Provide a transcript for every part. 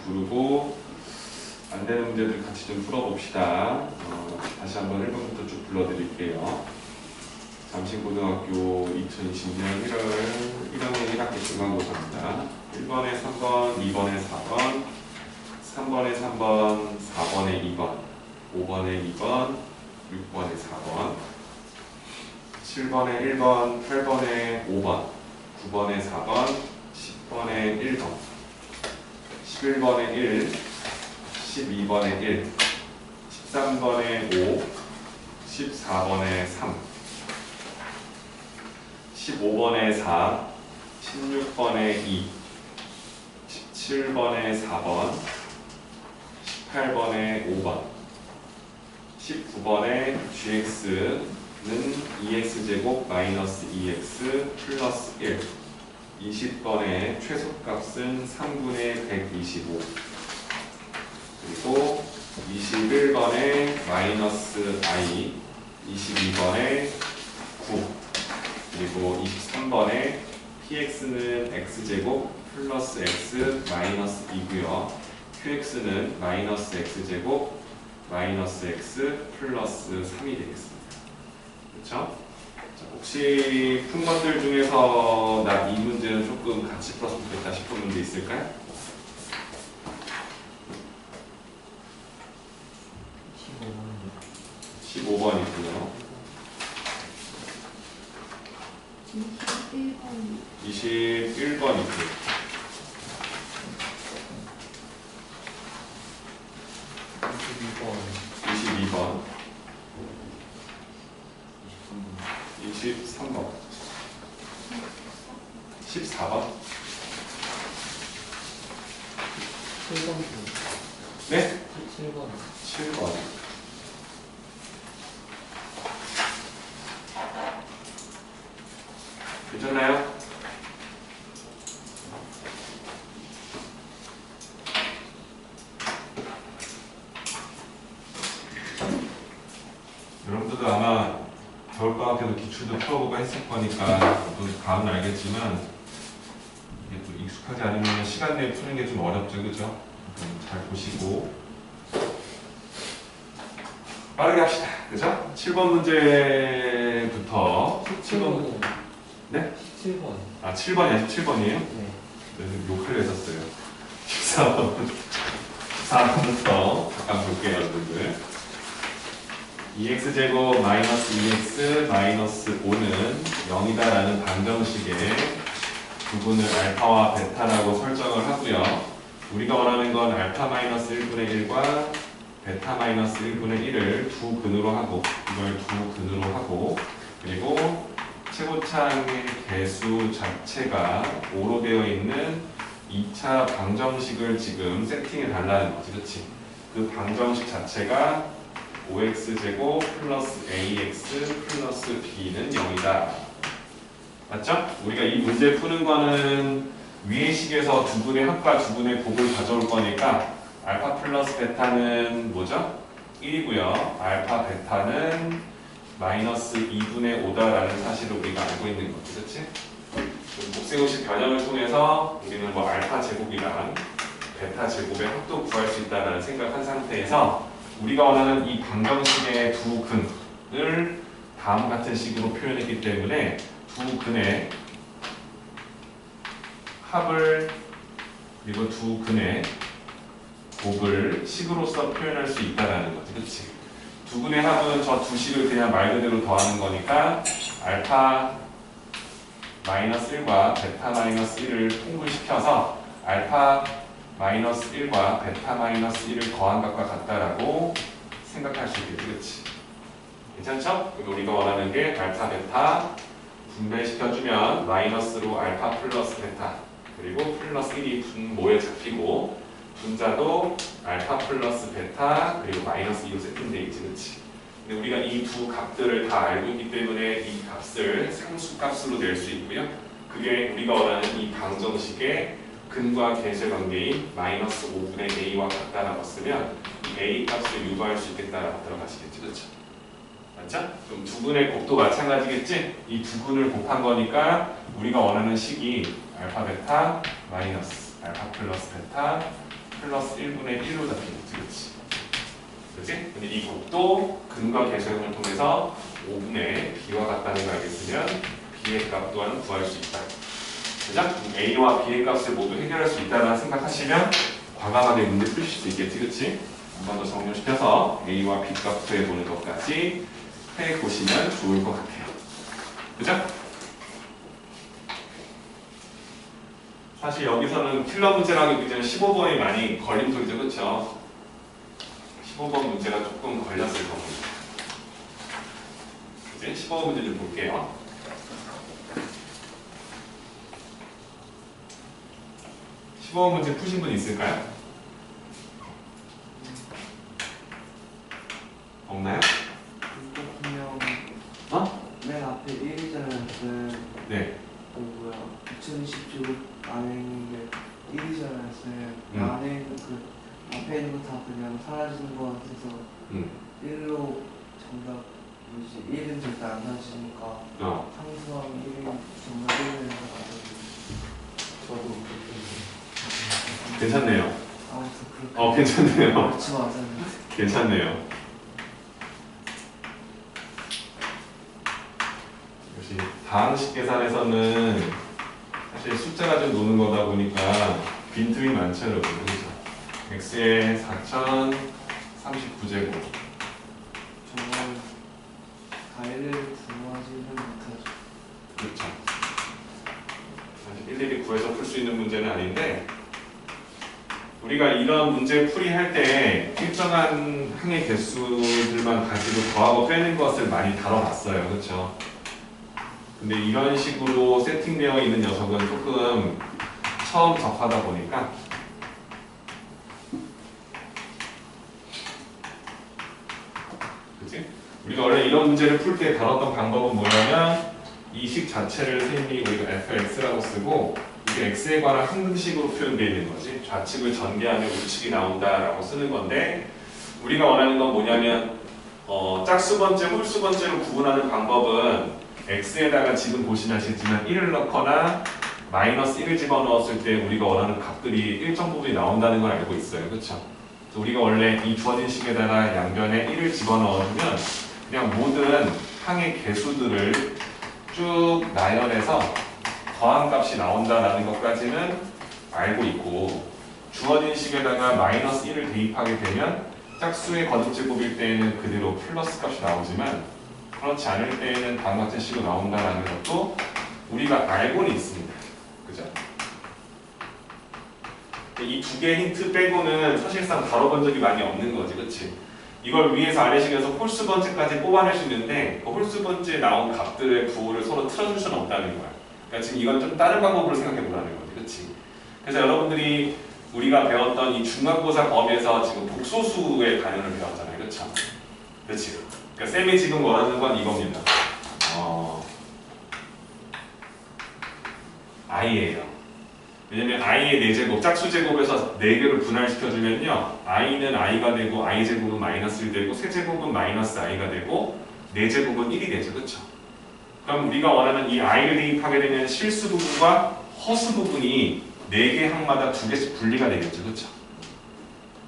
부르고 안 되는 문제들 같이 좀 풀어봅시다. 다시 한번 1번부터 쭉 불러드릴게요. 잠실고등학교 2020년 1월 1학년 1학기 중간고사입니다. 1번에 3번, 2번에 4번, 3번에 3번, 4번에 2번, 5번에 2번, 6번에 4번, 7번에 1번, 8번에 5번, 9번에 4번, 10번에 1번, 11번에 1, 12번에 1, 13번에 5, 14번에 3, 15번에 4, 16번에 2, 17번에 4번, 18번에 5번, 19번에 gx는 2x제곱 마이너스 2x 플러스 1, 20번에 최소값은 3분의 125, 그리고 21번에 마이너스 i, 22번에 9, 그리고 23번에 px는 x제곱 플러스 x 마이너스 2고요. qx는 마이너스 x제곱 마이너스 x 플러스 3이 되겠습니다. 그렇죠? 자, 혹시 푼 것들 중에서 나 이 문제는 조금 같이 풀었으면 좋겠다 싶은 문제 있을까요? 15번 있고요. 21번 있고요. 22번, 23번, 14번. 7번. 네? 7번. 7번. 괜찮나요? 여러분들도 아마 겨울방학 때도 기출도 풀어보고 했을 거니까 또 감은 알겠지만 이게 또 익숙하지 않으면 시간 내에 푸는 게 좀 어렵죠, 그죠? 잘 보시고 빠르게 합시다, 그죠? 7번 문제부터 7번. 네? 17번. 아, 7번이야, 17번이에요? 네. 욕을 했었어요. 14번부터 잠깐 볼게요, 여러분들. 2x제곱 마이너스 2x 마이너스 5는 0이다라는 방정식에 부분을 알파와 베타라고 설정을 하고요. 우리가 원하는 건 알파 마이너스 1분의 1과 베타 마이너스 1분의 1을 두 근으로 하고, 이걸 두 근으로 하고, 그리고 최고차항의 개수 자체가 5로 되어 있는 2차 방정식을 지금 세팅해 달라는 거지, 그렇지? 그 방정식 자체가 5x제곱 플러스 ax 플러스 b는 0이다. 맞죠? 우리가 이 문제 푸는 거는 위의 식에서 두 분의 합과 두 분의 곱을 가져올 거니까 알파 플러스 베타는 뭐죠? 1이고요. 알파 베타는 마이너스 2분의 5다라는 사실을 우리가 알고 있는 거지, 그렇지? 곱셈공식 변형을 통해서 우리는 뭐 알파 제곱이랑 베타 제곱의 합도 구할 수 있다는 생각한 상태에서 우리가 원하는 이 방정식의 두 근을 다음 같은 식으로 표현했기 때문에 두 근의 합을 그리고 두 근의 곱을 식으로서 표현할 수 있다는 거지, 그렇지? 두 근의 합은 저 두 식을 그냥 말 그대로 더하는 거니까 알파 마이너스 1과 베타 마이너스 1을 통분시켜서 알파 마이너스 1과 베타 마이너스 1을 더한 것과 같다라고 생각할 수 있겠지, 그렇지? 괜찮죠? 그리고 우리가 원하는 게 알파 베타 분배시켜주면 마이너스로 알파 플러스 베타 그리고 플러스 1이 분모에 잡히고 분자도 알파 플러스 베타 그리고 마이너스 2로 세팅되어 있지, 그렇지? 근데 우리가 이 두 값들을 다 알고 있기 때문에 이 값을 상수값으로 낼 수 있고요. 그게 우리가 원하는 이 방정식의 근과 계제 관계인 마이너스 5분의 a와 같다라고 쓰면 이 a 값을 유도할 수 있겠다라고 들어가시겠지, 그렇죠? 맞죠? 그럼 두 분의 곱도 마찬가지겠지? 이 두 분을 곱한 거니까 우리가 원하는 식이 알파 베타 마이너스 알파 플러스 베타 플러스 1분의 1로 잡히겠지, 그렇지? 그렇지? 근데 이 곱도 근과 계수형을 통해서 5분의 b와 같다는 걸 알겠으면 b의 값 또한 구할 수 있다. 그죠? a와 b의 값을 모두 해결할 수 있다는 생각하시면 과감하게 문제 푸실 수 있겠지, 그렇지? 한 번 더 정리시켜서 a와 b 값 구해보는 것까지 해보시면 좋을 것 같아요. 그죠? 사실 여기서는 킬러 문제라기 이전에 15번이 많이 걸림돌이죠, 그렇죠? 15번 문제가 조금 걸렸을 겁니다. 이제 15번 문제 좀 볼게요. 15번 문제 푸신 분 있을까요? 없나요? 이거 분명 어? 맨 앞에 1이잖아요. 네. 뭐야 2020주 안에 있는 게 1이잖아요. 안에 있는 그 앞에 있는 거 다 그냥 사라지는 거 같아서 1로 정답 뭐지 1은 절대 안 사라지니까 상수항 1은 정답 1은 것 같아요. 저도 그렇게 괜찮네요. 아무튼 그렇게 괜찮네요. 그렇지 맞아요. 괜찮네요. 역시 다항식 계산에서는 사실 숫자 가지고 노는 거다 보니까 빈틈이 많죠, 여러분. 그렇죠? x의 4039제곱. 정말 가해를 구하지는 못하죠. 그렇죠. 사실 일일이 구해서 풀 수 있는 문제는 아닌데 우리가 이런 문제 풀이할 때 일정한 항의 개수들만 가지고 더하고 빼는 것을 많이 다뤄봤어요. 그렇죠? 근데 이런 식으로 세팅되어 있는 녀석은 조금 처음 접하다 보니까 그치? 우리가 원래 이런 문제를 풀 때 다뤘던 방법은 뭐냐면 이 식 자체를 선생님이 우리가 fx라고 쓰고 이게 x에 관한 항등식으로 표현되어 있는 거지. 좌측을 전개하면 우측이 나온다라고 쓰는 건데 우리가 원하는 건 뭐냐면 짝수번째, 홀수번째로 구분하는 방법은 x에다가 지금 보시면 아시겠지만 1을 넣거나 마이너스 1을 집어넣었을 때 우리가 원하는 값들이 일정 부분이 나온다는 걸 알고 있어요. 그렇죠? 그래서 우리가 원래 이 주어진 식에다가 양변에 1을 집어넣어주면 그냥 모든 항의 개수들을 쭉 나열해서 더한 값이 나온다라는 것까지는 알고 있고 주어진 식에다가 마이너스 1을 대입하게 되면 짝수의 거듭제곱일 때에는 그대로 플러스 값이 나오지만 그렇지 않을 때에는 다음 같은 식으로 나온다는 것도 우리가 알고는 있습니다. 그죠? 이 두 개의 힌트 빼고는 사실상 다뤄본 적이 많이 없는 거지, 그렇지? 이걸 위에서 아래식에서 홀수번째까지 뽑아낼 수 있는데 그 홀수번째에 나온 값들의 부호를 서로 틀어줄 수는 없다는 거야. 그러니까 지금 이건 좀 다른 방법으로 생각해 보라는 거지, 그렇지? 그래서 여러분들이 우리가 배웠던 이 중간고사 범위에서 지금 복소수의 단위를 배웠잖아요, 그렇죠? 그렇지? 그러니까 쌤이 지금 원하는 건 이겁니다. i예요. 왜냐면 i의 4제곱, 짝수제곱에서 4개를 분할시켜주면요 i는 i가 되고 i제곱은 마이너스 1 되고 세제곱은 마이너스 i가 되고 4제곱은 1이 되죠. 그렇죠? 그럼 우리가 원하는 이 i를 대입하게 되면 실수 부분과 허수 부분이 4개 항마다 2개씩 분리가 되겠죠. 그렇죠?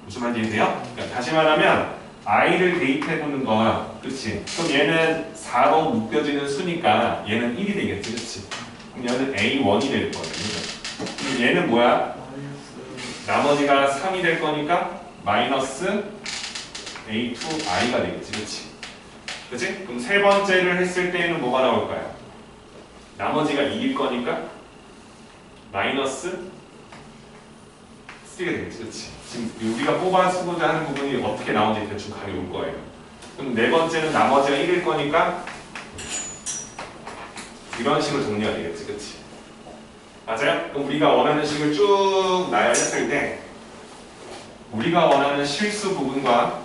무슨 말인지 이해돼요? 그러니까 다시 말하면 i를 대입해보는 거, 그렇지? 그럼 얘는 4로 묶여지는 수니까 얘는 1이 되겠지, 그렇지? 그럼 얘는 a1이 될 거예요. 그럼 얘는 뭐야? 나머지가 3이 될 거니까 마이너스 a2i가 되겠지, 그렇지? 그렇지? 그럼 세 번째를 했을 때에는 뭐가 나올까요? 나머지가 2일 거니까 마이너스 3가 되겠지, 그렇지? 지금 우리가 뽑아쓰고자 하는 부분이 어떻게 나오는지 대충 감이 올 거예요. 그럼 네 번째는 나머지가 1일 거니까 이런 식으로 정리가 되겠지, 그렇지? 맞아요? 그럼 우리가 원하는 식을 쭉 나열했을 때 우리가 원하는 실수 부분과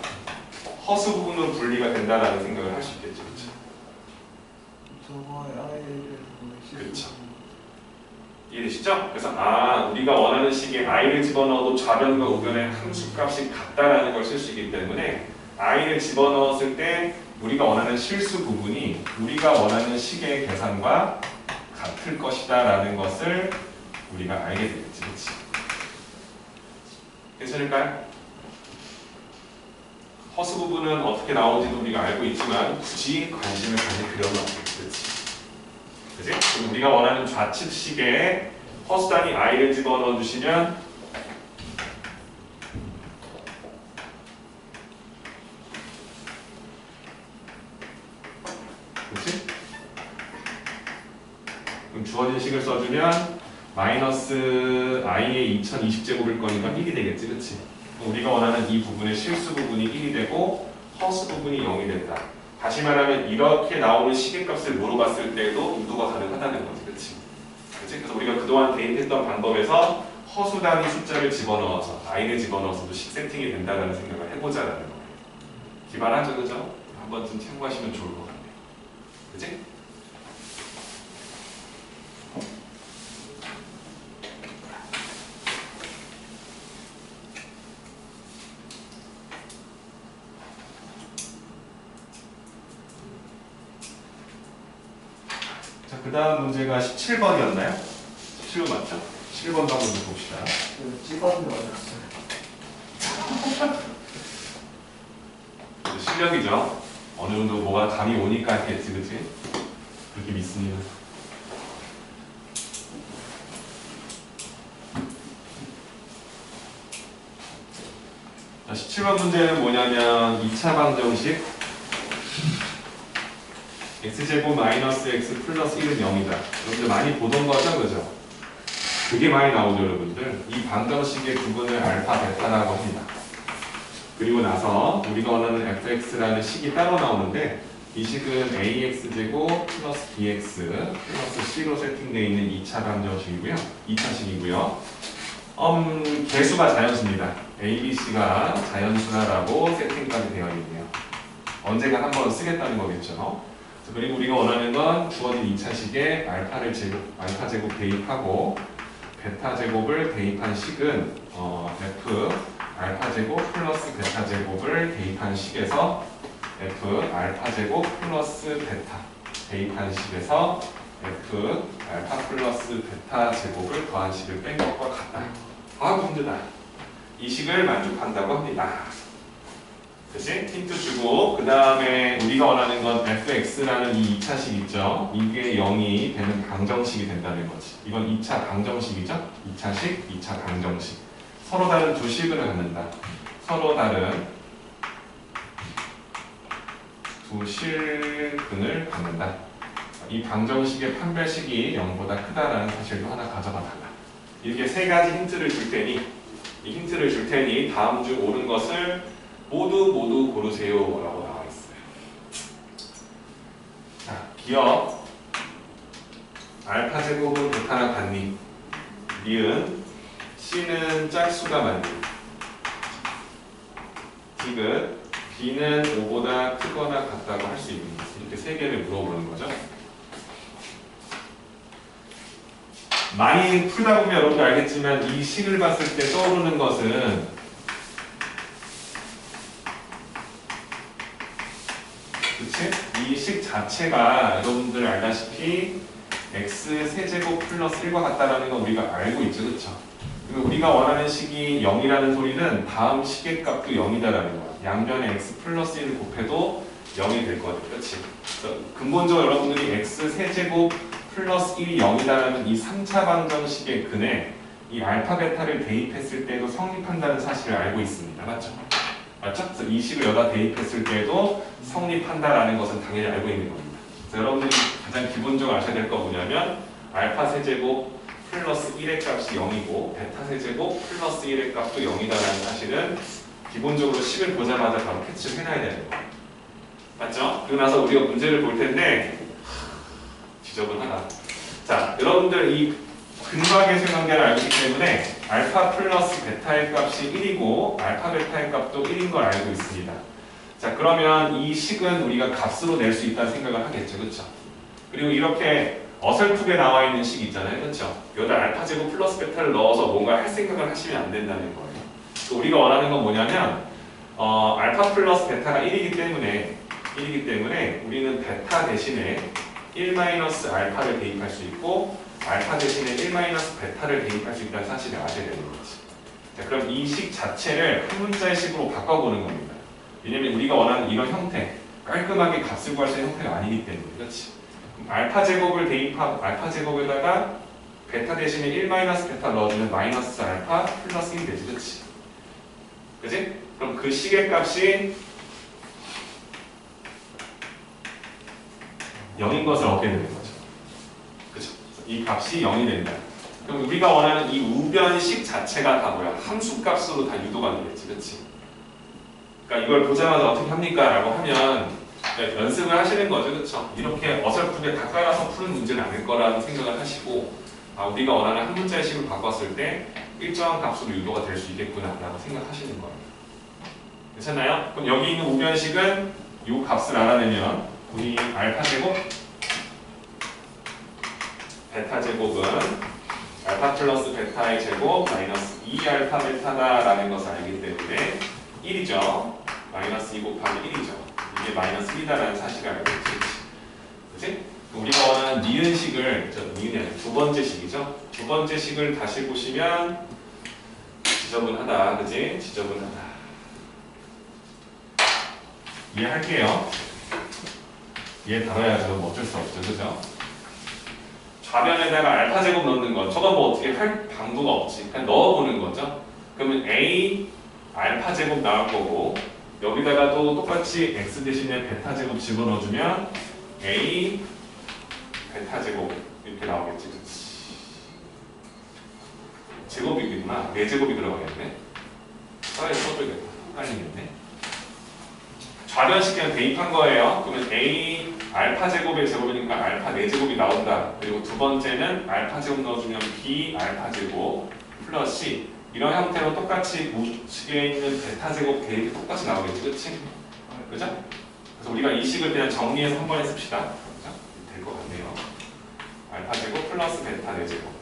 허수 부분으로 분리가 된다라는 생각을 할 수 있겠죠, 그렇죠? 저거의 아이를 그렇죠. 이해되시죠? 그래서 우리가 원하는 식에 i를 집어넣어도 좌변과 우변의 함수값이 같다라는 걸 쓸 수 있기 때문에 i를 집어넣었을 때 우리가 원하는 실수 부분이 우리가 원하는 식의 계산과 같을 것이다 라는 것을 우리가 알게 되겠지, 그렇지? 괜찮을까요? 허수 부분은 어떻게 나오는지도 우리가 알고 있지만 굳이 관심을 가질 필요는 없겠지. 그치? 그럼 우리가 원하는 좌측식에 허수 단위 i를 집어넣어 주시면 그치? 그럼 주어진 식을 써주면 마이너스 i의 2020제곱일 거니까 1이 되겠지, 그치? 우리가 원하는 이 부분의 실수 부분이 1이 되고 허수 부분이 0이 된다. 다시 말하면 이렇게 나오는 시계값을 물어봤을 때도 유도가 가능하다는 거지, 그치? 그치? 그래서 우리가 그동안 대입했던 방법에서 허수 단위 숫자를 집어넣어서 i를 집어넣어서도 식 세팅이 된다는 생각을 해보자라는 거예요. 기발하죠, 그죠? 한 번쯤 참고하시면 좋을 것 같네요. 그치? 자, 그 다음 문제가 17번이었나요? 17번 맞죠? 17번 한번 봅시다. 찍었는데 맞았어요. 실력이죠. 어느 정도 뭐가 감이 오니까 했겠지, 그치? 그렇게 믿습니다. 자, 17번 문제는 뭐냐면 2차 방정식 x제곱 마이너스 x 플러스 1은 0이다. 여러분들 많이 보던 거죠, 그죠? 그게 많이 나오죠, 여러분들. 이 방정식의 구분을 알파, 베타라고 합니다. 그리고 나서 우리가 원하는 fx라는 식이 따로 나오는데 이 식은 ax제곱 플러스 bx 플러스 c로 세팅되어 있는 2차 방정식이고요. 2차식이고요. 개수가 자연수입니다. a, b, c가 자연수라고 세팅까지 되어 있네요. 언젠가 한번 쓰겠다는 거겠죠. 그리고 우리가 원하는 건 주어진 2차식에 알파 제곱 대입하고 베타 제곱을 대입한 식은 f 알파 제곱 플러스 베타 제곱을 대입한 식에서 f 알파 제곱 플러스 베타 대입한 식에서 f 알파 플러스 베타 제곱을 더한 식을 뺀 것과 같다. 힘들다. 이 식을 만족한다고 합니다. 그치? 힌트 주고 그 다음에 우리가 원하는 건 fx라는 이 2차식 있죠? 이게 0이 되는 방정식이 된다는 거지. 이건 2차 방정식이죠? 2차식, 2차 방정식. 서로 다른 두 식을 갖는다. 서로 다른 두 실근을 갖는다. 이 방정식의 판별식이 0보다 크다라는 사실도 하나 가져가 달라. 이렇게 세 가지 힌트를 줄 테니 다음 중 옳은 것을 모두 고르세요 라고 나와 있어요. 자, 기억 알파 제곱은 베타나 같니? 니은 C는 짝수가 맞니? 디귿 B는 5보다 크거나 같다고 할 수 있는지 이렇게 세 개를 물어보는 거죠. 많이 풀다 보면 여러분도 알겠지만 이 식을 봤을 때 떠오르는 것은 그치? 이 식 자체가 여러분들 알다시피 x 세제곱 플러스 1과 같다라는 건 우리가 알고 있죠, 그쵸? 그리고 우리가 원하는 식이 0이라는 소리는 다음 식의 값도 0이다라는 거야. 양변에 x 플러스 1을 곱해도 0이 될 거죠, 그치? 그래서 근본적으로 여러분들이 x 세제곱 플러스 1이 0이다라는 이 3차 방정식의 근에 이 알파 베타를 대입했을 때도 성립한다는 사실을 알고 있습니다. 맞죠? 맞죠? 그래서 이 식을 여기다 대입했을 때도 성립한다라는 것은 당연히 알고 있는 겁니다. 그래서 여러분들이 가장 기본적으로 아셔야 될 거 뭐냐면 알파 세제곱 플러스 1의 값이 0이고 베타 세제곱 플러스 1의 값도 0이다라는 사실은 기본적으로 식을 보자마자 바로 캐치를 해놔야 되는 거예요. 맞죠? 그러고 나서 우리가 문제를 볼 텐데 지저분하다. 자, 여러분들 이 근과계수 관계를 알고 있기 때문에 알파 플러스 베타의 값이 1이고 알파 베타의 값도 1인 걸 알고 있습니다. 자, 그러면 이 식은 우리가 값으로 낼 수 있다는 생각을 하겠죠, 그렇죠? 그리고 이렇게 어설프게 나와 있는 식 있잖아요, 그렇죠? 여기다 알파 제곱 플러스 베타를 넣어서 뭔가 할 생각을 하시면 안 된다는 거예요. 우리가 원하는 건 뭐냐면 알파 플러스 베타가 1이기 때문에 우리는 베타 대신에 1-알파를 대입할 수 있고 알파 대신에 1-베타를 대입할 수 있다는 사실을 아셔야 되는 거지. 자, 그럼 이 식 자체를 한 문자의 식으로 바꿔보는 겁니다. 왜냐면 우리가 원하는 이런 형태, 깔끔하게 값을 구할 수 있는 형태가 아니기 때문에. 그렇지? 그럼 알파 제곱을 대입하고 알파 제곱에다가 베타 대신에 1 마이너스 베타 넣어주면 마이너스 알파 플러스 1이 되지. 그렇지? 그치? 그럼 그 식의 값이 0인 것을 얻게 되는 거죠. 그쵸? 이 값이 0이 된다. 그럼 우리가 원하는 이 우변식 자체가 다 뭐야? 함수 값으로 다 유도가 되겠지. 그치? 그러니까 이걸 보자마자 어떻게 합니까? 라고 하면 연습을 하시는 거죠. 그쵸? 이렇게 어설프게 다 깔아서 푸는 문제는 아닐 거라는 생각을 하시고 우리가 원하는 한 문자의 식을 바꿨을 때 일정한 값으로 유도가 될 수 있겠구나 라고 생각하시는 거예요. 괜찮나요? 그럼 여기 있는 우변식은 이 값을 알아내면 우리 알파 제곱 베타 제곱은 알파 플러스 베타의 제곱 마이너스 2알파 베타다라는 것을 알기 때문에 1이죠. 마이너스 2 곱하기 1이죠. 이게 마이너스 1이다라는 사실을 알고 있지. 그치? 우리가 원하는 니은식을, 니은이 아니라 두 번째 식이죠. 두 번째 식을 다시 보시면 지저분하다. 그치? 지저분하다. 이해할게요. 이해 다뤄야죠. 뭐 어쩔 수 없죠. 그죠? 좌변에다가 알파 제곱 넣는 건 저건 뭐 어떻게 할 방도가 없지. 그냥 넣어보는 거죠. 그러면 A 알파 제곱 나올 거고 여기다가도 똑같이 x 대신에 베타 제곱 집어넣어주면 A 베타 제곱 이렇게 나오겠지. 그치? 제곱이구나. 4제곱이 들어가겠네. 써야 써줘야겠다. 헷갈리겠네. 좌변식 그냥 대입한 거예요. 그러면 A 알파 제곱의 제곱이니까 알파 4제곱이 나온다. 그리고 두 번째는 알파 제곱 넣어주면 B 알파 제곱 플러스 C. 이런 형태로 똑같이 우측에 있는 베타 제곱 대입이 똑같이 나오겠지. 그치? 그죠? 그래서 우리가 이 식을 그냥 정리해서 한 번에 씁시다. 그죠? 될 것 같네요. 알파 제곱 플러스 베타 4제곱.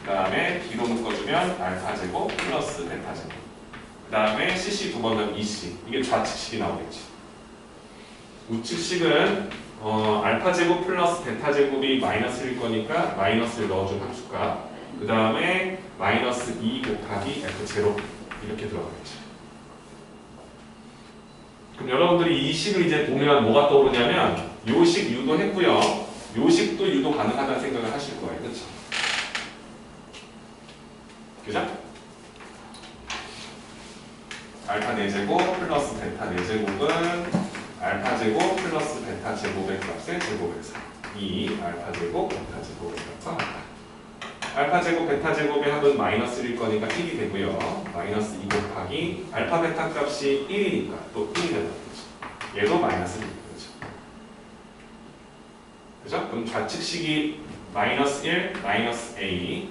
그 다음에 B로 묶어주면 알파 제곱 플러스 베타 제곱. 그 다음에 CC 두 번 넣으면 EC. 이게 좌측식이 나오겠지. 우측식은 알파 제곱 플러스 베타 제곱이 마이너스일 거니까 마이너스를 넣어준 함수값. 그 다음에 마이너스 2 곱하기 F0 이렇게 들어가겠죠. 그럼 여러분들이 이 식을 이제 보면 뭐가 떠오르냐면 요 식 유도했고요. 요 식도 유도 가능하다는 생각을 하실 거예요. 그렇죠? 그죠? 알파 4제곱 플러스 베타 4제곱은 알파 제곱 플러스 베타 제곱의 값의 제곱에서 2 알파 제곱 베타 제곱의 값과 같다. 알파 제곱 베타 제곱의 합은 마이너스 1일 거니까 1이 되고요. 마이너스 2 곱하기 알파 베타 값이 1이니까 또 1이 되는 거죠. 얘도 마이너스 1인 거죠. 그죠? 그럼 좌측식이 마이너스 1, 마이너스 A,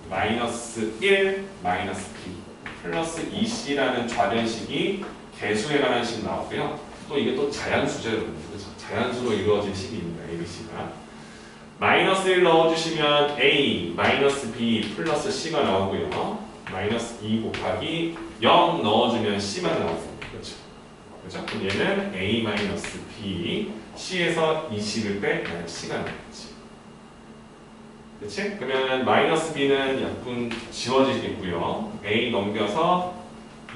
마이너스 1, 마이너스 B 플러스 2C라는 좌변식이 개수에 관한 식 나오고요. 또 이게 또 자연수죠, 여러분. 그렇죠? 자연수로 이루어진 식입니다. ABC가. 마이너스 1 넣어주시면 A, 마이너스 B, 플러스 C가 나오고요. 마이너스 2 곱하기 0 넣어주면 C만 나왔습니다. 그렇죠? 그렇죠? 그럼 얘는 A, 마이너스 B, C에서 이 C를 빼, C가 나왔지. 그렇지? 그러면 마이너스 B는 약분 지워지겠고요. A 넘겨서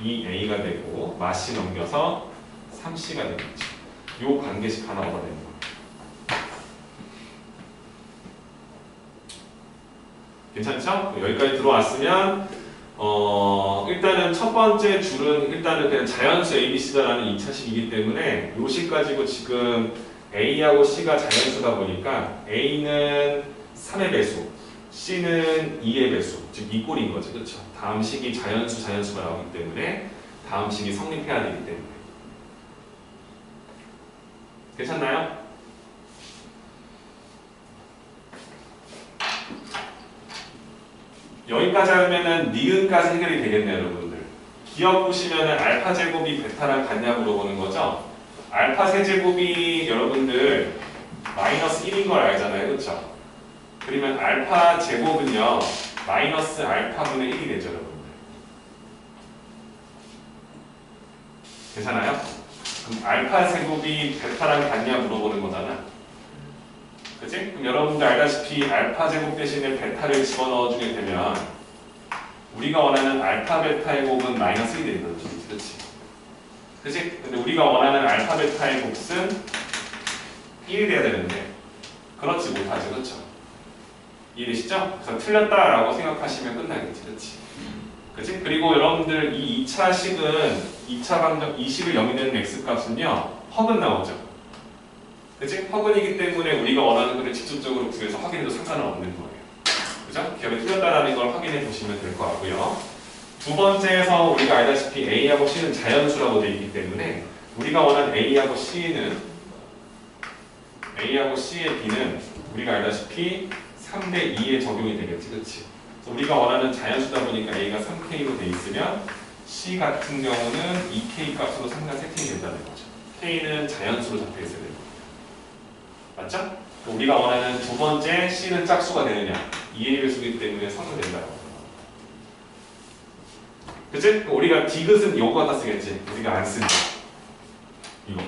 2A가 되고, 마C 넘겨서 3C가 되겠죠. 요 관계식 하나 얻어내는 거예요. 괜찮죠? 여기까지 들어왔으면 일단은 첫 번째 줄은 일단은 그냥 자연수 ABC다라는 2차식이기 때문에 요 식 가지고 지금 A하고 C가 자연수다 보니까 A는 3의 배수, C는 2의 배수, 즉 이 꼴인 거죠. 그렇죠? 다음 식이 자연수가 나오기 때문에 다음 식이 성립해야 되기 때문에. 괜찮나요? 여기까지 하면은 니은까지 해결이 되겠네요, 여러분들. 기억 보시면은 알파 제곱이 베타랑 같냐 물어보는 거죠. 알파 세제곱이 여러분들 마이너스 1인 걸 알잖아요, 그렇죠? 그러면 알파 제곱은요 마이너스 알파분의 1이 되죠, 여러분들. 괜찮아요? 그럼 알파 제곱이 베타랑 같냐 물어보는 거잖아. 그치? 그럼 여러분들 알다시피 알파 제곱 대신에 베타를 집어넣어주게 되면 우리가 원하는 알파 베타의 곱은 마이너스 1이 되는 거지. 그렇지? 그치? 근데 우리가 원하는 알파 베타의 곱은 1이 돼야 되는데 그렇지 못하죠. 그렇죠? 이해되시죠? 그래서 틀렸다라고 생각하시면 끝나겠지. 그렇지? 그치? 그리고 여러분들 이 2차 식은 2차 방정 이 식을 영위되는 x 값은요 허근 나오죠. 그치? 허근이기 때문에 우리가 원하는 것을 직접적으로 구해서 확인해도 상관은 없는 거예요. 그죠? 기억이 틀렸다라는 걸 확인해 보시면 될 것 같고요. 두 번째에서 우리가 알다시피 A하고 C는 자연수라고 되어 있기 때문에 우리가 원하는 A하고 C의 B는 우리가 알다시피 3대 2에 적용이 되겠지. 그치? 그래서 우리가 원하는 자연수다 보니까 A가 3K로 되어 있으면 C 같은 경우는 2K 값으로 상당 세팅이 된다는 거죠. K는 자연수로 잡혀 있어야 됩니다. 맞죠? 우리가 원하는 두 번째 C는 짝수가 되느냐 2의 배수이기 때문에 3은 된다고. 그치? 우리가 디귿은 요거 갖다 쓰겠지. 우리가 안 쓰는 이거.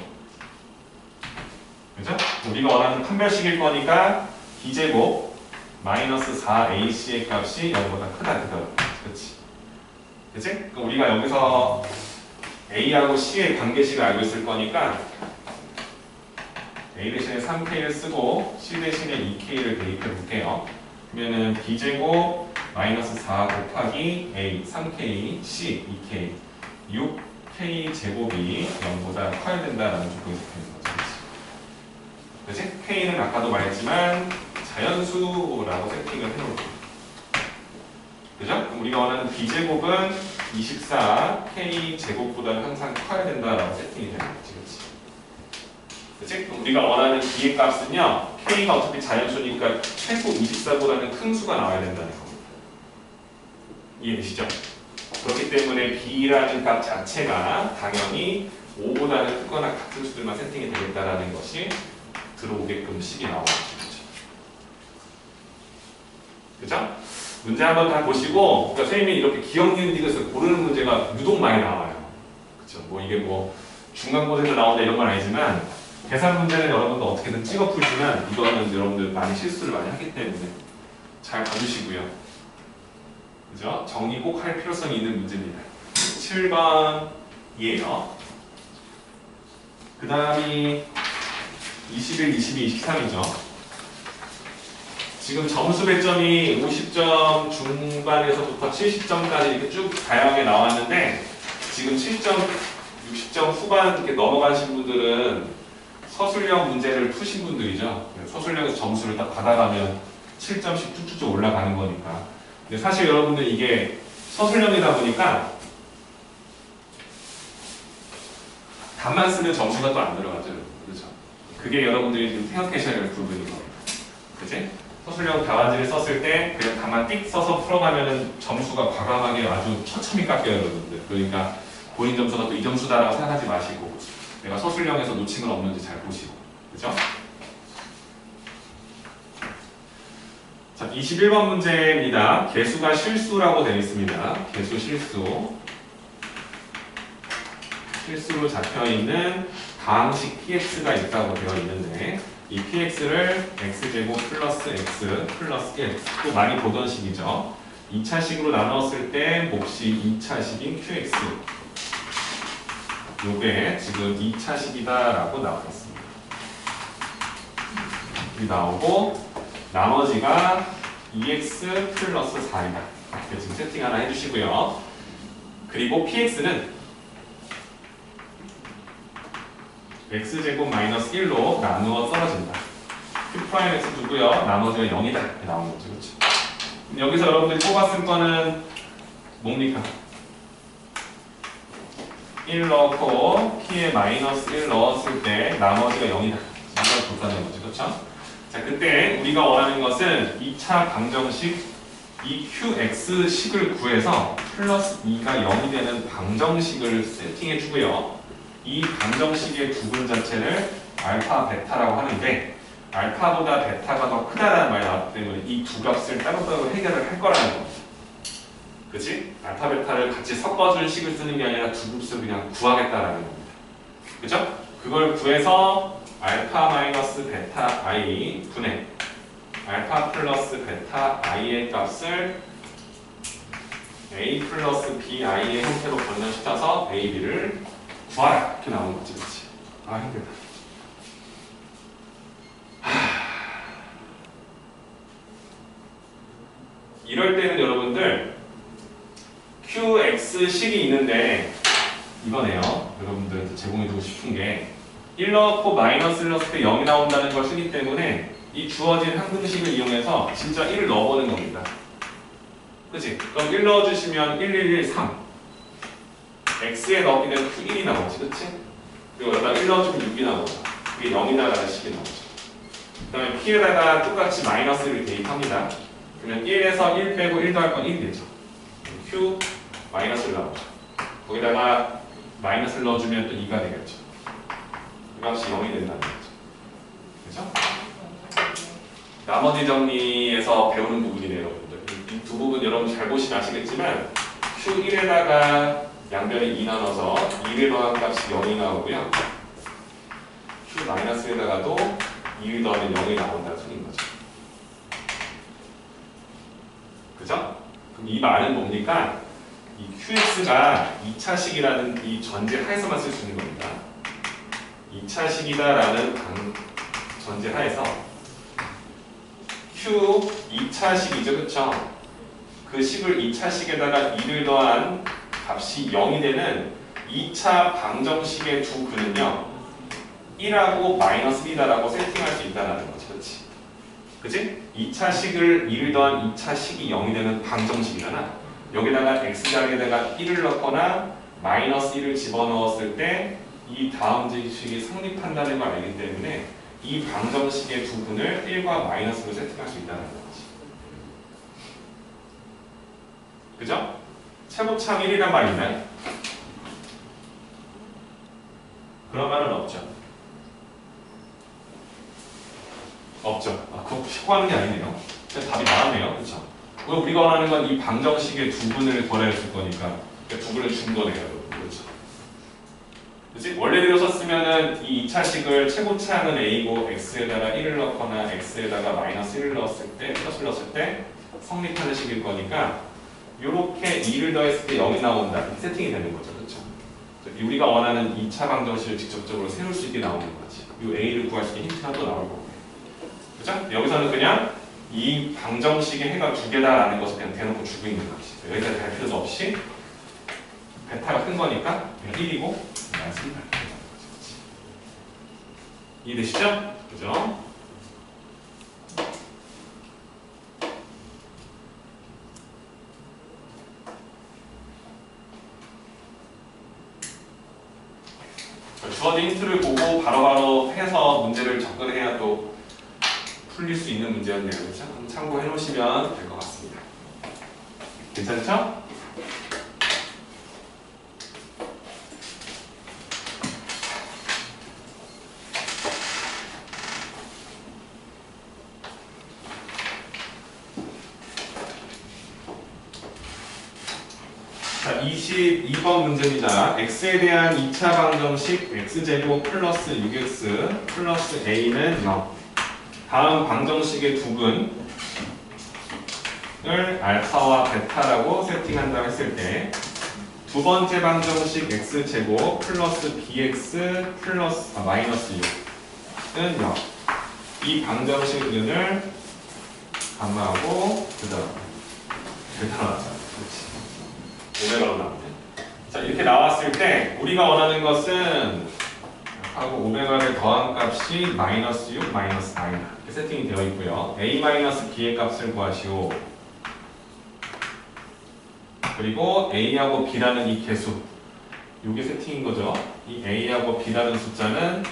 그죠? 우리가 원하는 판별식일 거니까 D제곱 마이너스 4AC의 값이 0보다 크다. 그치? 그치? 그럼 우리가 여기서 A하고 C의 관계식을 알고 있을 거니까 A 대신에 3K를 쓰고 C 대신에 2K를 대입해 볼게요. 그러면은 B제곱 마이너스 4 곱하기 A 3K C 2K 6K 제곱이 0보다 커야 된다라는 조건이 적혀있는 거죠. 그치? K는 아까도 말했지만 자연수라고 세팅을 해놓을게요. 그죠? 그럼 우리가 원하는 B제곱은 24 K 제곱보다는 항상 커야 된다라고 세팅이 되는 거지. 그치? 그럼 우리가 원하는 B의 값은요 K가 어차피 자연수니까 최소 24보다는 큰 수가 나와야 된다는 겁니다. 이해되시죠? 그렇기 때문에 B라는 값 자체가 당연히 5보다는 크거나 같은 수들만 세팅이 되겠다라는 것이 들어오게끔 식이 나오는 거죠. 그죠? 문제 한번 다 보시고, 그러니까 선생님이 이렇게 기억 니은 디귿을 고르는 문제가 유독 많이 나와요. 그죠? 뭐 이게 뭐 중간고사에서 나온다 이런 건 아니지만 계산 문제는 여러분도 어떻게든 찍어 풀지만 이거는 여러분들 많이 실수를 많이 하기 때문에 잘 봐주시고요. 그죠? 정리 꼭 할 필요성이 있는 문제입니다. 7번이에요. 그 다음이 21, 22, 23이죠. 지금 점수 배점이 50점 중반에서부터 70점까지 이렇게 쭉 다양하게 나왔는데 지금 70점, 60점 후반 이렇게 넘어가신 분들은 서술형 문제를 푸신 분들이죠. 서술형에서 점수를 딱 받아가면 7점씩 쭉쭉쭉 올라가는 거니까. 근데 사실 여러분들 이게 서술형이다 보니까 답만 쓰면 점수가 또 안 들어가죠. 그렇죠? 그게 여러분들이 지금 생각하셔야 할 부분인 겁니다. 그치? 서술형 답안지를 썼을 때 그냥 답만 띡 써서 풀어가면은 점수가 과감하게 아주 처참히 깎여요, 여러분들. 그러니까 본인 점수가 또 이 점수다라고 생각하지 마시고 내가 서술형에서 놓친 건 없는지 잘 보시고. 그죠? 자, 21번 문제입니다. 개수가 실수라고 되어 있습니다. 개수 실수. 실수로 잡혀있는 다항식 px가 있다고 되어 있는데 이 px를 x제곱 플러스 x 플러스 1 또 많이 보던 식이죠. 2차식으로 나눴을 때 몫이 2차식인 qx 요게 지금 2차식이다라고 나왔습니다. 이 나오고 나머지가 2x 플러스 4이다. 이렇게 지금 세팅 하나 해주시고요. 그리고 px는 x제곱 마이너스 1로 나누어 떨어진다. q'x 두고요. 나머지가 0이다. 이렇게 나오는 거죠. 그렇죠? 여기서 여러분들이 뽑았을 거는 뭡니까? 1 넣고 p에 마이너스 1 넣었을 때 나머지가 0이다. 이걸 볼까는 거죠. 그렇죠? 자, 그때 우리가 원하는 것은 2차 방정식 이 qx식을 구해서 플러스 2가 0이 되는 방정식을 세팅해 주고요. 이 방정식의 부분 자체를 알파, 베타라고 하는데 알파보다 베타가 더 크다라는 말이 나왔기 때문에 이 두 값을 따로따로 해결을 할 거라는 겁니다. 그치? 알파, 베타를 같이 섞어준 식을 쓰는 게 아니라 두 값을 그냥 구하겠다라는 겁니다. 그죠? 그걸 구해서 알파 마이너스 베타 i 분의 알파 플러스 베타 i의 값을 a 플러스 bi의 형태로 변형시켜서 a, b를 구하라 이렇게 나오는 거지. 그렇지? 아 힘들다. 이럴 때는 여러분들 qx식이 있는데 이거네요. 여러분들한테 제공해주고 싶은 게 1 넣고 마이너스를 넣었을 때 0이 나온다는 걸 쓰기 때문에 이 주어진 항등식을 이용해서 진짜 1을 넣어보는 겁니다. 그치? 그럼 1 넣어주시면 1, 1, 1, 3 x에 넣게 되면 q1이 나오지. 그치? 그리고 여기다 1 넣어주면 6이 나오죠. 그게 0이다라는 식이 나오죠. 그 다음에 p에다가 똑같이 마이너스를 대입합니다. 그러면 1에서 1 빼고 1 더할 건 1이 되죠. q 마이너스를 나오죠. 거기다가 마이너스를 넣어주면 또 2가 되겠죠. 이 값이 0이 된다는 거죠. 그죠? 나머지 정리에서 배우는 부분이네요, 여러분들. 이 두 부분 여러분 잘 보시면 아시겠지만 q1에다가 양변에 2 나눠서 2를 더한 값이 0이 나오고요. q 마이너스에다가도 2를 더하면 0이 나온다는 소리인 거죠. 그죠? 그럼 이 말은 뭡니까? 이 qx가 2차식이라는 이 전제 하에서만 쓸 수 있는 겁니다. 2차식이다라는 전제 하에서 q 2차식이죠, 그쵸? 그 식을 2차식에다가 2를 더한 값이 0이 되는 2차 방정식의 두 근은요 1하고 마이너스 2다라고 세팅할 수 있다는 거지. 그렇지? 그치? 2차식을 2를 더한 2차식이 0이 되는 방정식이잖아. 여기다가 x자리에다가 1을 넣거나 마이너스 1을 집어넣었을 때 이 다음 식이 성립한다는 걸 알기 때문에 이 방정식의 두 근을 1과 마이너스로 세팅할 수 있다는 거지. 그죠? 최고참 1이란 말인가요? 그런 말은 없죠. 없죠. 아, 그거 시고하는 게 아니네요. 그냥 답이 나왔네요. 그렇죠? 우리가 원하는 건 이 방정식의 두 분을 구해줄 거니까 두 분을 준 거네요. 그렇죠? 그치? 원래대로 썼으면은 이 2차식을 최고차항은 a고 x에다가 1을 넣거나 x에다가 마이너스 1을 넣었을 때 플러스를 넣었을 때 성립하는 식일 거니까 이렇게 2를 더했을 때 0이 나온다. 이렇게 세팅이 되는 거죠. 그렇죠? 우리가 원하는 2차 방정식을 직접적으로 세울 수 있게 나오는 거지. 이 a를 구할 수 있는 힌트가 또 나올 거고. 그죠? 여기서는 그냥 이 방정식의 해가 두 개다라는 것을 그냥 대놓고 주고 있는 거지. 여기까지 갈 필요도 없이 베타가 큰 거니까 그냥 1이고 마이너스 1을 이해되시죠? 그죠? 주어진 힌트를 보고 바로바로 해서 문제를 접근해야 또 풀릴 수 있는 문제였네요. 그렇죠? 한번 참고해 놓으시면 될 것 같습니다. 괜찮죠? 자, 22번 문제입니다. x에 대한 2차 방정식 x제곱 플러스 6x 플러스 a는 0. 다음 방정식의 두 근을 알파와 베타라고 세팅한다고 했을 때 두 번째 방정식 x제곱 플러스 bx 플러스 마이너스 6은 0. 이 방정식 근을 감마하고 그다음 나왔잖아. 그렇지. 오메가로 나오네. 자, 이렇게 나왔을 때 우리가 원하는 것은 하고 오메가를 더한 값이 마이너스 6, 마이너스 9 이렇게 세팅이 되어 있고요. a 마이너스 b의 값을 구하시오. 그리고 a하고 b라는 이 개수, 이게 세팅인 거죠. 이 a하고 b라는 숫자는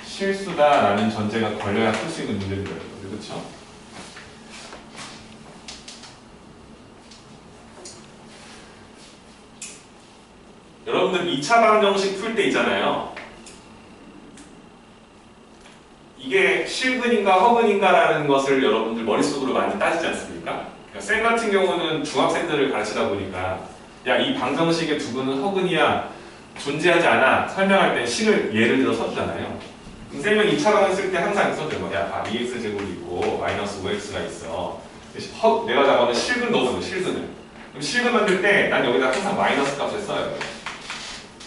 실수다라는 전제가 걸려야 풀 수 있는 문제들이에요. 그렇죠? 여러분들 2차 방정식 풀 때 있잖아요. 이게 실근인가 허근인가라는 것을 여러분들 머릿속으로 많이 따지지 않습니까? 그러니까 쌤 같은 경우는 중학생들을 가르치다 보니까 야, 이 방정식의 두 근은 허근이야 존재하지 않아 설명할 때 식을 예를 들어 써주잖아요. 그럼 쌤은 2차 방정 쓸 때 항상 써줘요. 야, 2x 제곱이 있고 마이너스 5x가 있어. 내가 잡아는 실근 넣어보는 실근을. 그럼 실근 만들 때 난 여기다 항상 마이너스 값을 써요.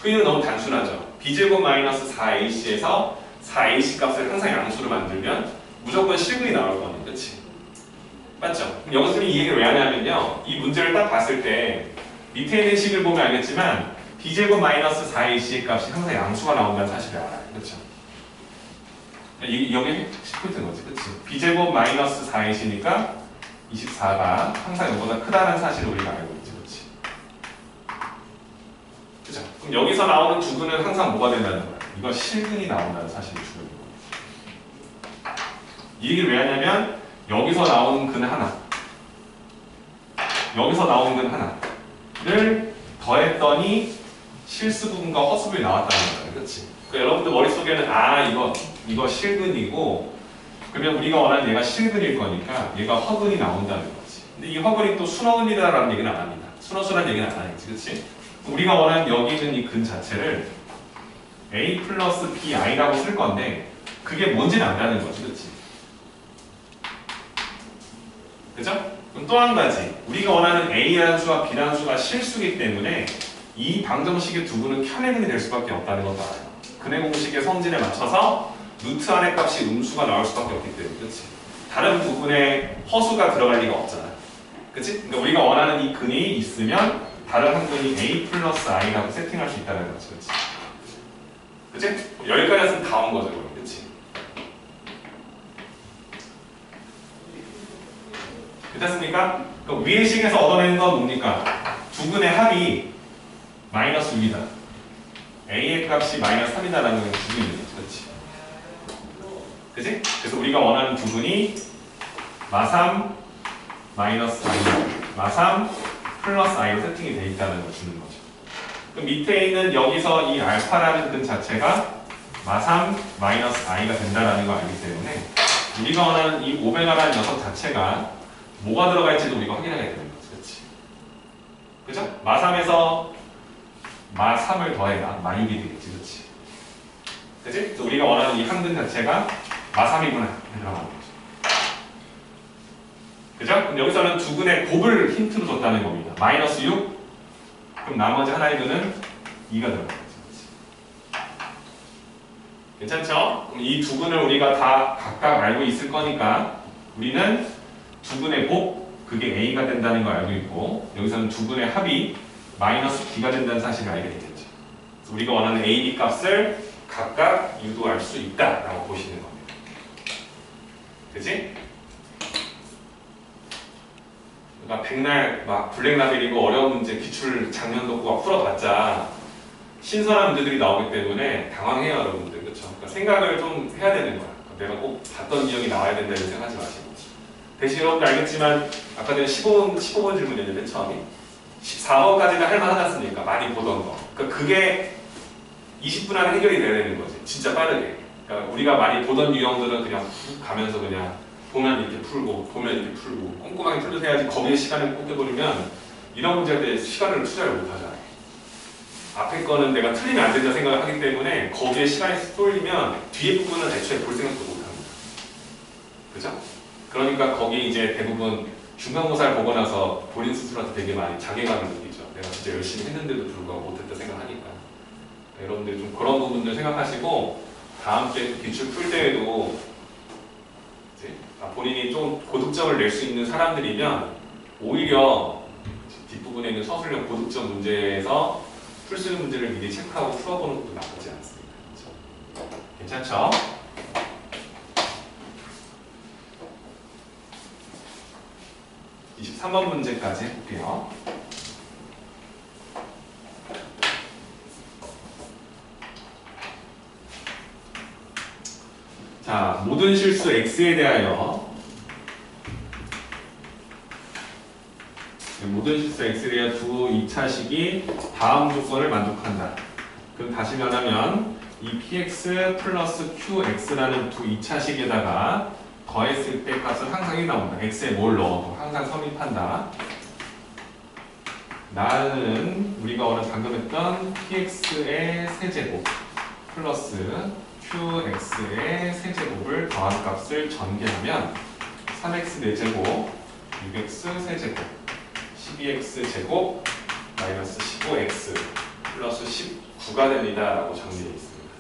그 이유는 너무 단순하죠. b제곱 마이너스 4ac에서 4ac 값을 항상 양수로 만들면 무조건 실근이 나올 거니, 그치? 맞죠? 그럼 여기서 이 얘기를 왜 하냐면요. 이 문제를 딱 봤을 때 밑에 있는 식을 보면 알겠지만 b제곱 마이너스 4ac의 값이 항상 양수가 나온다는 사실을 알아요. 그렇죠? 여기 핵심 포인트인 거지, 그치? b제곱 마이너스 4ac니까 24가 항상 이거보다 크다는 사실을 우리가 알고 있지, 그치? 그죠? 그럼 여기서 나오는 두근은 항상 뭐가 된다는 거야? 이거 실근이 나온다는 사실이 중요한 거야. 이 얘기를 왜 하냐면 여기서 나오는 근 하나, 여기서 나오는 근 하나를 더했더니 실수분과 허수분이 나왔다는 거야, 그렇지? 그러니까 여러분들 머릿속에는 이거 실근이고 그러면 우리가 원하는 얘가 실근일 거니까 얘가 허근이 나온다는 거지. 근데 이 허근이 또 순허근이다라는 얘기는 안 합니다. 순허수라는 얘기는 안 하겠지, 그렇지? 우리가 원하는 여기 있는 이 근 자체를 a 플러스 bi라고 쓸 건데 그게 뭔지는 안다는 거지, 그렇지? 그죠? 그럼 또 한 가지 우리가 원하는 a라는 수와 b라는 수가 실수이기 때문에 이 방정식의 두근은 켜내근이 될 수밖에 없다는 것도 알아요. 근해 공식의 성질에 맞춰서 루트 안의 값이 음수가 나올 수밖에 없기 때문에, 그렇지? 다른 부분에 허수가 들어갈 리가 없잖아, 그렇지? 그러니까 우리가 원하는 이 근이 있으면 다른 한 근이 a 플러스 i라고 세팅할 수 있다는 거지, 그렇지? 그렇지? 여기까지 했으면 다 온 거죠, 그렇지? 괜찮습니까? 그럼 위의 식에서 얻어내는 건 뭡니까? 두 근의 합이 마이너스 6이다. a의 값이 마이너스 3이다라는 건 두 근이죠, 그렇지? 그치? 그래서 우리가 원하는 두 근이 마3 마이너스 i, 마3 플러스 i로 세팅이 되어 있다는 걸 주는 거죠. 그럼 밑에 있는 여기서 이 알파라는 근 자체가 마3 마이너스 i가 된다는 걸 알기 때문에 우리가 원하는 이 오메가라는 녀석 자체가 뭐가 들어가 있지도 우리가 확인해야 되는 거지, 그렇지? 그죠? 마3에서 마3을 더해야 마6이 되겠지, 그렇지? 그치? 그래서 우리가 원하는 이 한 근 자체가 마3이구나 들어가는 거죠. 그죠? 그럼 여기서는 두 근의 곱을 힌트로 줬다는 겁니다. 마이너스 6, 그럼 나머지 하나의 근은 2가 들어가는 거죠. 괜찮죠? 그럼 이 두 근을 우리가 다 각각 알고 있을 거니까 우리는 두 근의 곱, 그게 a가 된다는 걸 알고 있고 여기서는 두 근의 합이 마이너스 b가 된다는 사실을 알게 되겠죠. 그래서 우리가 원하는 a, b 값을 각각 유도할 수 있다라고 보시는 겁니다. 그치? 그러니까 백날 막 블랙라벨이고 어려운 문제 기출 작년도 막 풀어봤자 신선한 문제들이 나오기 때문에 당황해요, 여러분들. 그렇죠? 그러니까 생각을 좀 해야 되는 거야. 그러니까 내가 꼭 봤던 유형이 나와야 된다 이런 생각하지 마시고. 대신 여러분들 알겠지만 아까 전에 15번 질문이었는데 처음에 14번까지는 할만하지 않습니까? 많이 보던 거. 그러니까 그게 20분 안에 해결이 돼야 되는 거지. 진짜 빠르게. 그러니까 우리가 많이 보던 유형들은 그냥 훅 가면서 그냥 보면 이렇게 풀고 보면 이렇게 풀고 꼼꼼하게 풀려서 해야지 거기에 시간을 꽂혀버리면 이런 문제에 시간을 투자를 못하잖아요. 앞에 거는 내가 틀리면 안 된다 생각을 하기 때문에 거기에 시간이 쏠리면 뒤에 부분은 애초에 볼 생각도 못합니다. 그죠? 그러니까 거기 이제 대부분 중간고사를 보고 나서 본인 스스로한테 되게 많이 자괴감을 느끼죠. 내가 진짜 열심히 했는데도 불구하고 못했다 생각하니까. 여러분들 좀 그런 부분들 생각하시고 다음 주에 기출 풀 때에도 이제 본인이 좀 고득점을 낼 수 있는 사람들이면 오히려 뒷부분에 있는 서술형 고득점 문제에서 풀 수 있는 문제를 미리 체크하고 풀어보는 것도 나쁘지 않습니다. 그렇죠? 괜찮죠? 이 23번 문제까지 해볼게요. 자, 모든 실수 x에 대하여 모든 실수 x에 대하여 두 2차식이 다음 조건을 만족한다. 그럼 다시 말하면 이 px 플러스 qx라는 두 2차식에다가 더했을 때 값은 항상 1이 나온다. x에 뭘 넣어도 항상 성립한다. 나는 우리가 오늘 방금 했던 px의 세제곱 플러스 qx의 세제곱을 더한 값을 전개하면 3x 4제곱 6x 세제곱 px 제곱 마이너스 15x 플러스 19가 됩니다 라고 정리되어 있습니다.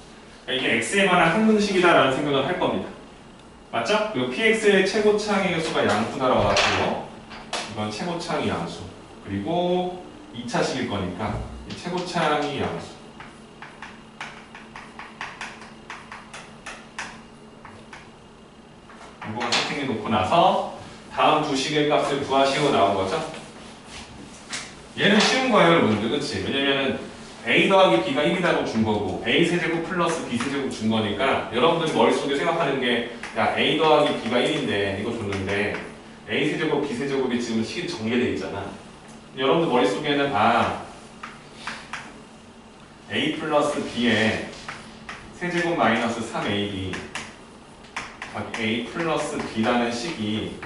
그러니까 이게 x에 관한 항등식이다 라는 생각을 할 겁니다. 맞죠? 그리고 px의 최고차항의 수가 양수다라고 나왔고요. 이건 최고차항이 양수. 그리고 2차식일 거니까 이 최고차항이 양수. 이거 세팅해 놓고 나서 다음 두 식의 값을 구하시고 나온 거죠. 얘는 쉬운 거예요, 여러분들. 그치? 왜냐면은 a 더하기 b가 1이라고 준 거고 a 세제곱 플러스 b 세제곱 준 거니까 여러분들이 머릿속에 생각하는 게 야, a 더하기 b가 1인데 이거 줬는데 a 세제곱 b 세제곱이 지금 식이 정리되어 있잖아. 여러분들 머릿속에는 a 플러스 b의 세제곱 마이너스 3ab a 플러스 b라는 식이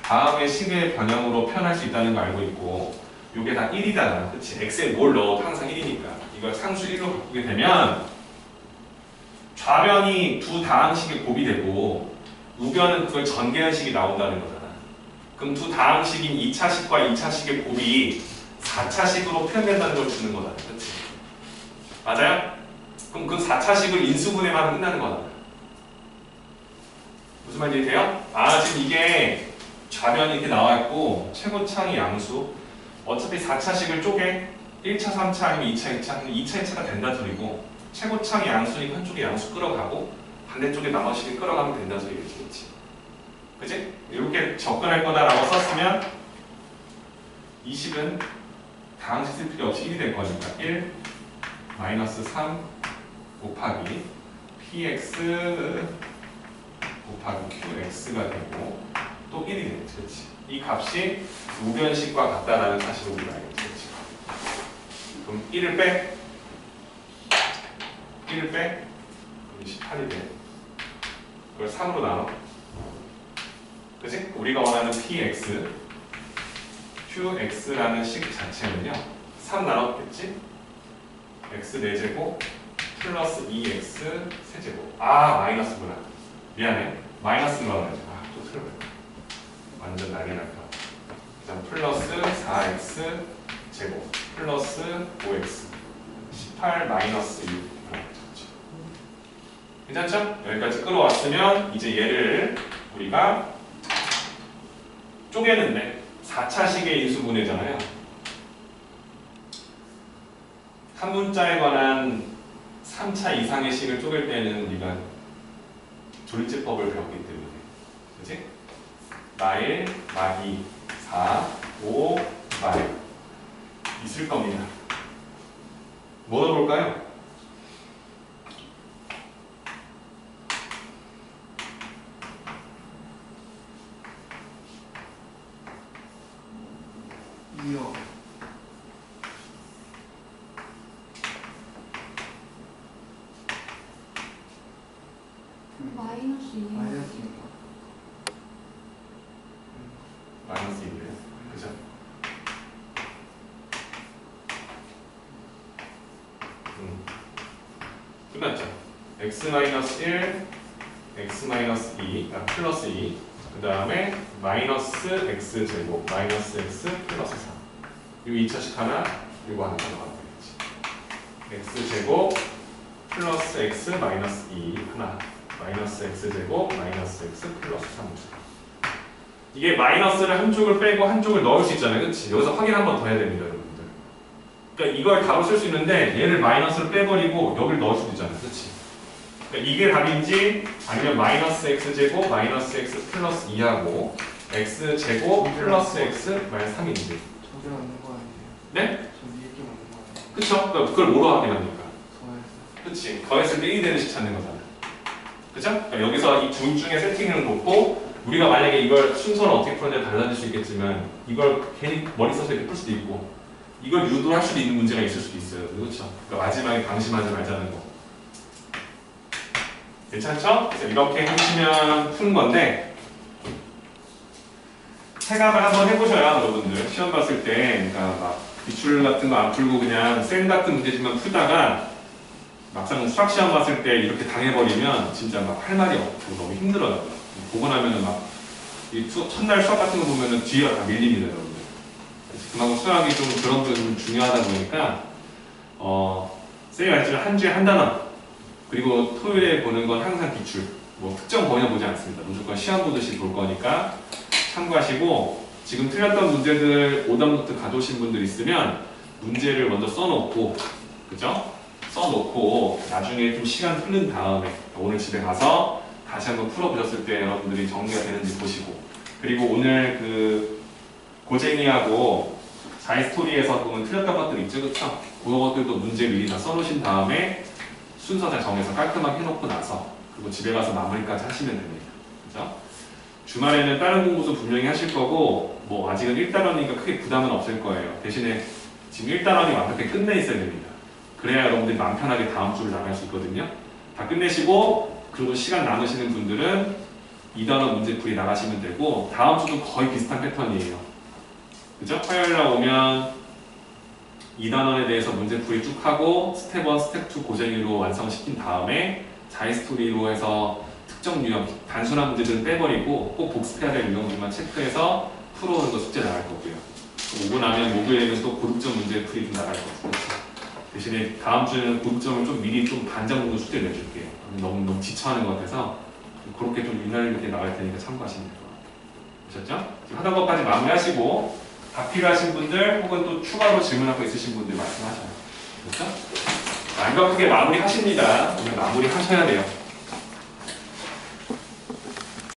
다음의 식의 변형으로 표현할 수 있다는 거 알고 있고 이게 다 1이잖아. 그치? x에 뭘 넣어도 항상 1이니까 이걸 상수 1로 바꾸게 되면 좌변이 두 다항식의 곱이 되고 우변은 그걸 전개한식이 나온다는 거잖아. 그럼 두 다항식인 2차식과 2차식의 곱이 4차식으로 표현된다는 걸 주는 거잖아. 그치? 맞아요? 그럼 그 4차식을 인수분해만 하면 끝나는 거잖아. 무슨 말인지 돼요? 지금 이게 좌변이 이렇게 나와있고 최고차항이 양수. 어차피 4차식을 쪼개 1차, 3차 아니면 2차, 2차 2차, 2차가 된다 소리고 최고차항이 양수니까 한쪽에 양수 끌어가고 반대쪽에 나머지게 끌어가면 된다 소리겠지. 그치? 이렇게 접근할 거다라고 썼으면 이 식은 다항식 쓸 필요 없이 1이 될 거니까 1 마이너스 3 곱하기 px 곱하기 qx가 되고 또 1이 되겠지. 그치? 이 값이 우변식과 같다라는 사실을 우리가 알겠지. 그치? 그럼 1을 빼 18이 돼. 그걸 3으로 나눠. 그치? 우리가 원하는 px qx라는 식 자체는요 3 나눴겠지? x 4제곱 플러스 2x 세제곱. 마이너스구나. 미안해. 마이너스 넣어야지. 또 틀어버려. 완전 난리 날까. 자, 플러스 4x 제곱 플러스 5x 18 마이너스 6. 괜찮죠? 여기까지 끌어왔으면 이제 얘를 우리가 쪼개는데 4차식의 인수분해잖아요. 한 문자에 관한 3차 이상의 식을 쪼갤 때는 우리가 조립제법을 배웠기 때문에 그치? 마1, 마2, 4, 5, 마1 있을 겁니다. 뭐 넣어볼까요? 이요. 마이너스 2. 마이너스 마이너스 2인데요. 그죠? 끝났죠? x-1, x-2, 플러스 2, 그 다음에 마이너스 x제곱, 마이너스 x 플러스 3. 이거 2차식 하나, 이거 하나 들어가면 되겠지. x제곱 플러스 x 마이너스 2 하나, 마이너스 x제곱 마이너스 x 플러스 3. 이게 마이너스를 한쪽을 빼고 한쪽을 넣을 수 있잖아요. 그치? 여기서 확인 한 번 더 해야 됩니다, 여러분들. 그러니까 이걸 답을 쓸 수 있는데 얘를 마이너스를 빼버리고 여기를 넣을 수도 있잖아요. 그치? 그러니까 이게 답인지 아니면 마이너스 x제곱 마이너스 x 플러스 2하고 x제곱 플러스 x 마이너스 3인지. 저게 맞는 거 아니에요? 네? 저 위에 게 맞는 거 아니에요? 그쵸? 그러니까 그걸 뭐로 확인합니까? 더해서. 그치? 더했을 때 1이 되는 식 찾는 거잖아. 그쵸? 그러니까 여기서 이 둘 중에 세팅을 놓고 우리가 만약에 이걸 순서는 어떻게 푸는지 달라질 수 있겠지만 이걸 괜히 머리 써서 이렇게 풀 수도 있고 이걸 유도할 수도 있는 문제가 있을 수도 있어요. 그렇죠? 그러니까 마지막에 방심하지 말자는 거. 괜찮죠? 그래서 이렇게 해주시면 푸는 건데 생각을 한번 해보셔야 여러분들 시험 봤을 때 그러니까 막 기출 같은 거 안 풀고 그냥 쌤 같은 문제지만 풀다가 막상 수학 시험 봤을 때 이렇게 당해버리면 진짜 막 할 말이 없고 너무 힘들어요. 보고 나면은 막 첫날 수학 같은 거 보면은 뒤가 다 밀립니다, 여러분들. 그래서 그만큼 수학이 좀 그런 부분이 중요하다 보니까 쌤이 말했지만 한 주에 한 단원, 그리고 토요일에 보는 건 항상 기출, 뭐 특정 범위는 보지 않습니다. 무조건 시험 보듯이 볼 거니까 참고하시고, 지금 틀렸던 문제들 오답노트 가져오신 분들 있으면 문제를 먼저 써놓고, 그죠? 써놓고 나중에 좀 시간 흐른 다음에 오늘 집에 가서 다시 한번 풀어보셨을 때 여러분들이 정리가 되는지 보시고, 그리고 오늘 그 고쟁이하고 자이스토리에서 보면 틀렸던 것들 있죠, 그쵸? 그런 것들도 문제 미리 다 써놓으신 다음에 순서 잘 정해서 깔끔하게 해놓고 나서 그리고 집에 가서 마무리까지 하시면 됩니다. 그죠? 주말에는 다른 공부도 분명히 하실 거고, 뭐 아직은 1단원이니까 크게 부담은 없을 거예요. 대신에 지금 1단원이 완벽하게 끝내 있어야 됩니다. 그래야 여러분들이 마음 편하게 다음 주를 나갈 수 있거든요. 다 끝내시고, 그리고 시간 남으시는 분들은 2단원 문제풀이 나가시면 되고, 다음 주도 거의 비슷한 패턴이에요. 그죠? 화요일날 오면 2단원에 대해서 문제풀이 쭉 하고 스텝 1, 스텝 2 고쟁이로 완성시킨 다음에 자이스토리로 해서 특정 유형, 단순한 문제들은 빼버리고 꼭 복습해야 될 유형들만 체크해서 풀어오는 거 숙제 나갈 거고요. 오고 나면 목요일에는 또 고득점 문제풀이 좀 나갈 거고, 대신에 다음 주에는 고득점을 좀 미리 좀 반장 정도 숙제 내줄게요. 너무 지쳐하는 것 같아서 그렇게 좀 윤활유게 나갈 테니까 참고하시면 될 것 같아요. 아셨죠? 지금 하던 것까지 마무리하시고, 다 필요하신 분들 혹은 또 추가로 질문할 거 있으신 분들 말씀하셔요. 그렇죠? 완벽하게 마무리 하십니다. 오늘 마무리 하셔야 돼요.